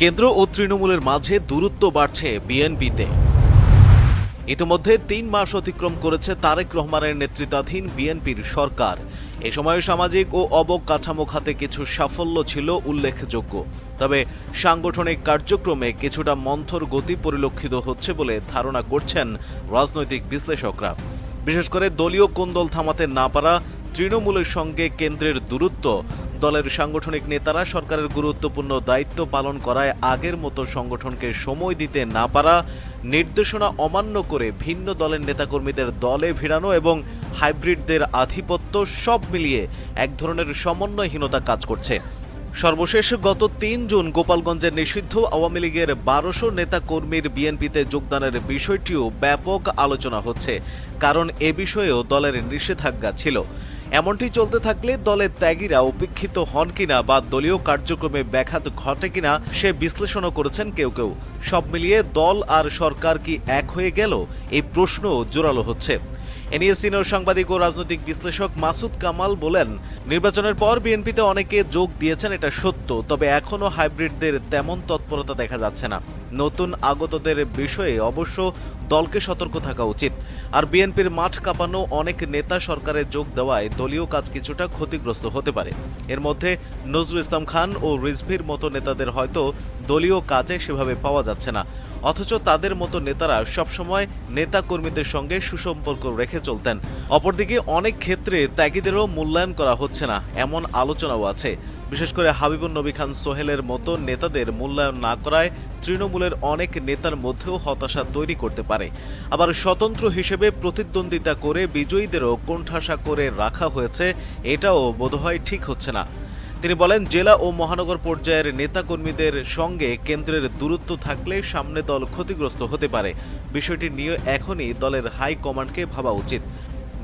কেন্দ্র ও তৃণমূলের মাঝে দূরত্ব বাড়ছে বিএনপিতে। ইতিমধ্যে ৩ মাস অতিক্রম করেছে তারেক রহমানের নেতৃত্বাধীন বিএনপির সরকার। এ সময় সামাজিক ও অবকাঠামো খাতে কিছু সাফল্য ছিল উল্লেখযোগ্য, তবে সাংগঠনিক কার্যক্রমে কিছুটা মন্থর গতি পরিলক্ষিত হচ্ছে বলে ধারণা করছেন রাজনৈতিক বিশ্লেষকরা। বিশেষ করে দলীয় কোন্দল থামাতে না পারা, তৃণমূলের সঙ্গে কেন্দ্রের দূরত্ব, দলের সাংগঠনিক নেতারা সরকারের গুরুত্বপূর্ণ দায়িত্ব পালন করায় আগের মতো সংগঠনকে সময় দিতে না পারা, নির্দেশনা অমান্য করে ভিন্ন দলের নেতাকর্মীদের দলে ভিড়ানো এবং হাইব্রিডদের আধিপত্য সব মিলিয়ে এক ধরনের সমন্বয়হীনতা কাজ করছে। সর্বশেষ গত ৩ জুন গোপালগঞ্জের নিষিদ্ধ আওয়ামী লীগের ১২০০ নেতাকর্মীর বিএনপিতে যোগদানের বিষয়টিও ব্যাপক আলোচনা হচ্ছে, কারণ এ বিষয়েও দলের নিষেধাজ্ঞা ছিল। এমনটি চলতে থাকলে দলের ত্যাগীরা উপেক্ষিত হন কিনা বা দলীয় কার্যক্রমে ব্যাঘাত ঘটে কিনা সে বিশ্লেষণও করেছেন কেউ কেউ। সব মিলিয়ে দল আর সরকার কি এক হয়ে গেল, এই প্রশ্ন জোরালো হচ্ছে। এ নিয়ে সিনিয়র সাংবাদিক ও রাজনৈতিক বিশ্লেষক মাসুদ কামাল বলেন, নির্বাচনের পর বিএনপিতে অনেকে যোগ দিয়েছেন, এটা সত্য, তবে এখনও হাইব্রিডদের তেমন তৎপরতা দেখা যাচ্ছে না। নতুন আগতদের বিষয়ে অবশ্য দলকে সতর্ক থাকা উচিত। আর বিএনপির মাঠ কাঁপানো অনেক নেতা সরকারে যোগ দেওয়ায় দলীয় কাজ কিছুটা ক্ষতিগ্রস্ত হতে পারে। এর মধ্যে নজরুল ইসলাম খান ও রিজভির মতো নেতাদের হয়তো দলীয় কাজে সেভাবে পাওয়া যাচ্ছে না, অথচ তাদের মতো নেতারা সবসময় নেতা কর্মীদের সঙ্গে সুসম্পর্ক রেখে চলতেন। অপরদিকে অনেক ক্ষেত্রে ত্যাগীদেরও মূল্যায়ন করা হচ্ছে না, এমন আলোচনাও আছে। বিশেষ করে হাবিবুন নবী খান সোহেলের মতো নেতাদের মূল্যায়ন না করায় তৃণমূলের অনেক নেতার মধ্যেও হতাশা তৈরি করতে পারে। আবার স্বতন্ত্র হিসেবে প্রতিদ্বন্দ্বিতা করে বিজয়ীদেরও কোণঠাসা করে রাখা হয়েছে, এটাও বোধহয় ঠিক হচ্ছে না। তিনি বলেন, জেলা ও মহানগর পর্যায়ের নেতাকর্মীদের সঙ্গে কেন্দ্রের দূরত্ব থাকলে সামনে দল ক্ষতিগ্রস্ত হতে পারে। বিষয়টি নিয়ে এখনই দলের হাইকমান্ডকে ভাবা উচিত।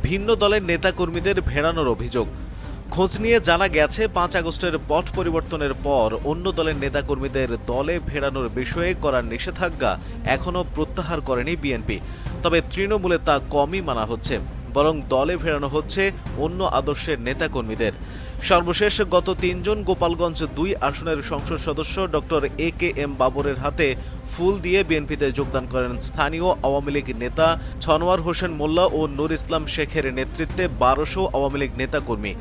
ভিন্ন দলের নেতাকর্মীদের ভেড়ানোর অভিযোগ, খোঁজ নিয়ে জানা গেছে ৫ আগস্টের পট পরিবর্তনের পর অন্য দলের নেতাকর্মীদের দলে ভেড়ানোর বিষয়ে করা নিষেধাজ্ঞা এখনও প্রত্যাহার করেনি বিএনপি, তবে তৃণমূলে তা কমই মানা হচ্ছে, বরং দলে ভেড়ানো হচ্ছে অন্য আদর্শের নেতাকর্মীদের। সর্বশেষ গত ৩ জুন গোপালগঞ্জ ২ আসনের সংসদ সদস্য ডক্টর AKM বাবরের হাতে ফুল দিয়ে বিএনপিতে যোগদান করেন স্থানীয় আওয়ামী লীগ নেতা ছনোয়ার হোসেন মোল্লা ও নূর ইসলাম শেখের নেতৃত্বে ১২০০ আওয়ামী লীগ নেতাকর্মী।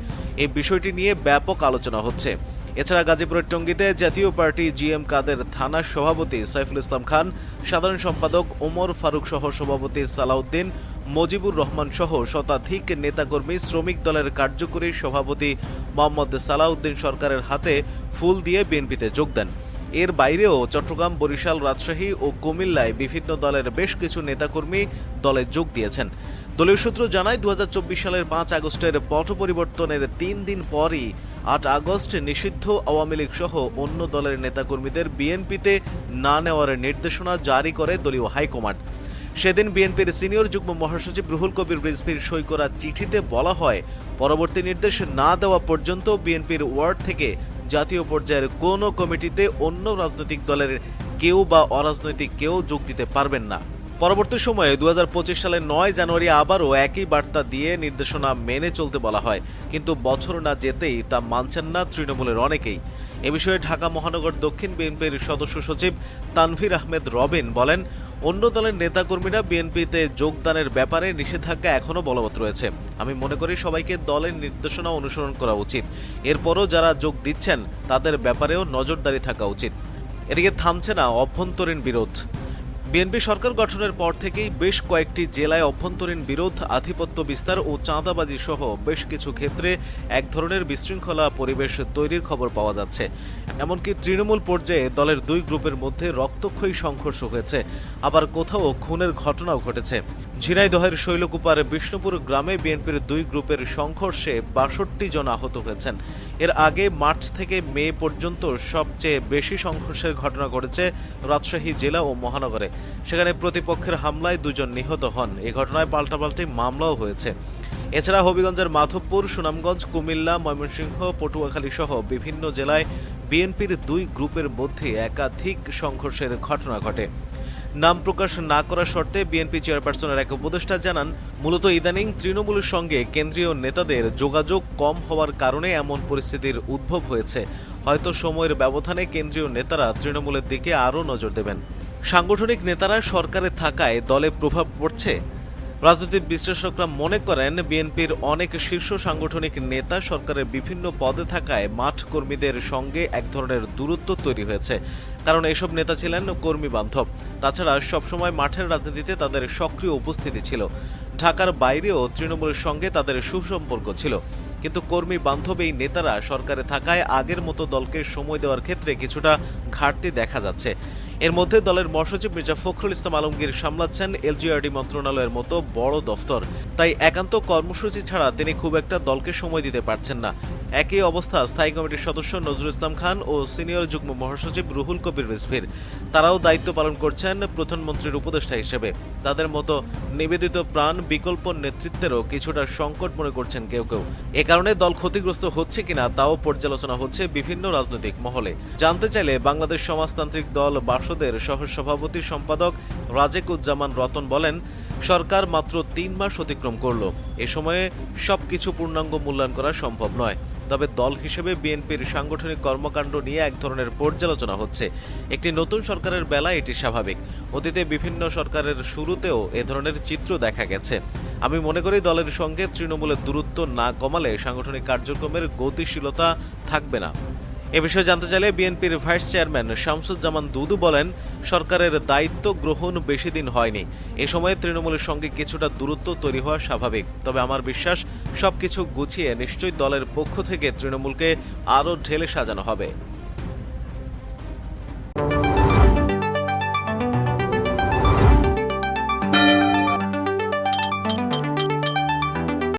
এই বিষয়টি নিয়ে ব্যাপক আলোচনা হচ্ছে। এছাড়া গাজীপুরের টঙ্গীতে জাতীয় পার্টি GM কাদের থানা সভাপতি সাইফুল ইসলাম খান, সাধারণ সম্পাদক ওমর ফারুক সহ সভাপতি সালাউদ্দিন, মজিবুর রহমান সহ শতাধিক নেতাকর্মী শ্রমিক দলের কার্যকরী সভাপতি মোহাম্মদ সালাউদ্দিন সরকারের হাতে ফুল দিয়ে বিএনপিতে যোগ দেন। এর বাইরেও চট্টগ্রাম, বরিশাল, রাজশাহী ও কুমিল্লায় বিভিন্ন দলের বেশ কিছু নেতাকর্মী দলে যোগ দিয়েছেন। দলীয় সূত্র জানায়, ২০২৪ সালের ৫ আগস্টের পট পরিবর্তনের ৩ দিন পরই ৮ আগস্ট নিষিদ্ধ আওয়ামী লীগ সহ অন্য দলের নেতাকর্মীদের বিএনপিতে না নেওয়ার নির্দেশনা জারি করে দলীয় হাইকমান্ড। সেদিন বিএনপির সিনিয়র যুগ্ম মহাসচিব রুহুল কবির রিজভীর সই করা চিঠিতে বলা হয়, পরবর্তী নির্দেশ না দেওয়া পর্যন্ত বিএনপির ওয়ার্ড থেকে জাতীয় পর্যায়ের কোনো কমিটিতে অন্য রাজনৈতিক দলের কেউ বা অরাজনৈতিক কেউ যোগ দিতে পারবেন না। পরবর্তী সময়ে ২০২৫ সালের ৯ জানুয়ারি আবারও একই বার্তা দিয়ে নির্দেশনা মেনে চলতে বলা হয়, কিন্তু বছর না যেতেই তা মানছেন না তৃণমূলের অনেকেই। এ বিষয়ে ঢাকা মহানগর দক্ষিণ বিএনপির সদস্য সচিব তানভীর আহমেদ রবিন বলেন, অন্য দলের নেতাকর্মীরা বিএনপিতে যোগদানের ব্যাপারে নিষেধাজ্ঞা এখনও বলবৎ রয়েছে। আমি মনে করি সবাইকে দলের নির্দেশনা অনুসরণ করা উচিত। এরপরও যারা যোগ দিচ্ছেন তাদের ব্যাপারেও নজরদারি থাকা উচিত। এদিকে থামছে না অভ্যন্তরীণ বিরোধ। বিএনপি সরকার গঠনের পর থেকেই বেশ কয়েকটি জেলায় অভ্যন্তরীণ বিরোধ, আধিপত্য বিস্তার ও চাঁদাবাজি সহ বেশ কিছু ক্ষেত্রে এক ধরনের বিশৃঙ্খলা পরিবেশ তৈরির খবর পাওয়া যাচ্ছে। এমনকি তৃণমূল পর্যায়ে দলের ২ গ্রুপের মধ্যে রক্তক্ষয়ী সংঘর্ষ হয়েছে, আবার কোথাও খুনের ঘটনাও ঘটেছে। ঝিনাইদহের শৈলকুপার বিষ্ণুপুর গ্রামে বিএনপির ২ গ্রুপের সংঘর্ষে ৬২ জন আহত হয়েছেন। এর আগে মার্চ থেকে মে পর্যন্ত সবচেয়ে বেশি সংঘর্ষের ঘটনা ঘটেছে রাজশাহী জেলা ও মহানগরে। সেখানে প্রতিপক্ষের হামলায় ২ জন নিহত হন। এ ঘটনায় পাল্টাপাল্টি মামলাও হয়েছে। এছাড়া হবিগঞ্জের মাধবপুর, সুনামগঞ্জ, কুমিল্লা, ময়মনসিংহ, পটুয়াখালী সহ বিভিন্ন জেলায় বিএনপির ২ গ্রুপের মধ্যে একাধিক সংঘর্ষের ঘটনা ঘটে। নাম প্রকাশ না করার শর্তে বিএনপি চেয়ারপারসনের এক উপদেষ্টা জানান, মূলত ইদানিং তৃণমূলের সঙ্গে কেন্দ্রীয় নেতাদের যোগাযোগ কম হওয়ার কারণে এমন পরিস্থিতির উদ্ভব হয়েছে। হয়তো সময়ের ব্যবধানে কেন্দ্রীয় নেতারা তৃণমূলের দিকে আরও নজর দেবেন। সাংগঠনিক নেতারা সরকারে থাকায় দলে প্রভাব পড়ছে। রাজনৈতিক বিশ্লেষকরা মনে করেন বিএনপির অনেক শীর্ষ সাংগঠনিক নেতা সরকারের বিভিন্ন পদে থাকায় মাঠ কর্মীদের সঙ্গে এক ধরনের দূরত্ব তৈরি হয়েছে, কারণ এসব নেতা ছিলেন কর্মী বান্ধব। তাছাড়া সবসময় মাঠের রাজনীতিতে তাদের সক্রিয় উপস্থিতি ছিল। ঢাকার বাইরেও তৃণমূলের সঙ্গে তাদের সুসম্পর্ক ছিল। কিন্তু কর্মী বান্ধব এই নেতারা সরকারে থাকায় আগের মতো দলকে সময় দেওয়ার ক্ষেত্রে কিছুটা ঘাটতি দেখা যাচ্ছে। এর মধ্যে দলের মহাসচিব মির্জা ফখরুল ইসলাম আলমগীর সামলাচ্ছেন এলজিআরডি মন্ত্রণালয়ের মতো বড় দফতর, তাই একান্ত কর্মসূচি ছাড়া তিনি খুব একটা দলকে সময় দিতে পারছেন না। একই অবস্থা স্থায়ী কমিটির সদস্য নজরুল ইসলাম খান ও সিনিয়র যুগ্ম মহাসচিব রুহুল কবির রিজভীর। তারাও দায়িত্ব পালন করছেন প্রধানমন্ত্রীর উপদেষ্টা হিসেবে। তাদের মতো নিবেদিত প্রাণ বিকল্প নেতৃত্বেরও কিছুটা সংকট মনে করছেন কেউ কেউ। এ কারণে দল ক্ষতিগ্রস্ত হচ্ছে কিনা তাও পর্যালোচনা হচ্ছে বিভিন্ন রাজনৈতিক মহলে। জানতে চাইলে বাংলাদেশ সমাজতান্ত্রিক দল বাসদের সহ-সভাপতি সম্পাদক রাজেকুজ্জামান রতন বলেন, সরকার মাত্র ৩ মাস অতিক্রম করল। এ সময়ে সবকিছু পূর্ণাঙ্গ মূল্যায়ন করা সম্ভব নয়। তবে দল হিসেবে বিএনপির সাংগঠনিক কর্মকাণ্ড নিয়ে এক ধরনের পর্যালোচনা হচ্ছে। একটি নতুন সরকারের বেলায় এটি স্বাভাবিক। অতীতে বিভিন্ন সরকারের শুরুতেও এ ধরনের চিত্র দেখা গেছে। আমি মনে করি দলের সঙ্গে তৃণমূলের দূরত্ব না কমালে সাংগঠনিক কার্যক্রমের গতিশীলতা থাকবে না। এ বিষয়ে জানতে চাইলে বিএনপির ভাইস চেয়ারম্যান শামসুজ্জামান দুদু বলেন, সরকারের দায়িত্ব গ্রহণ বেশি দিন হয়নি। এ সময়ে তৃণমূলের সঙ্গে কিছুটা দূরত্ব তৈরি হওয়া স্বাভাবিক। তবে আমার বিশ্বাস সবকিছু গুছিয়ে নিশ্চয়ই দলের পক্ষ থেকে তৃণমূলকে আরও ঢেলে সাজানো হবে।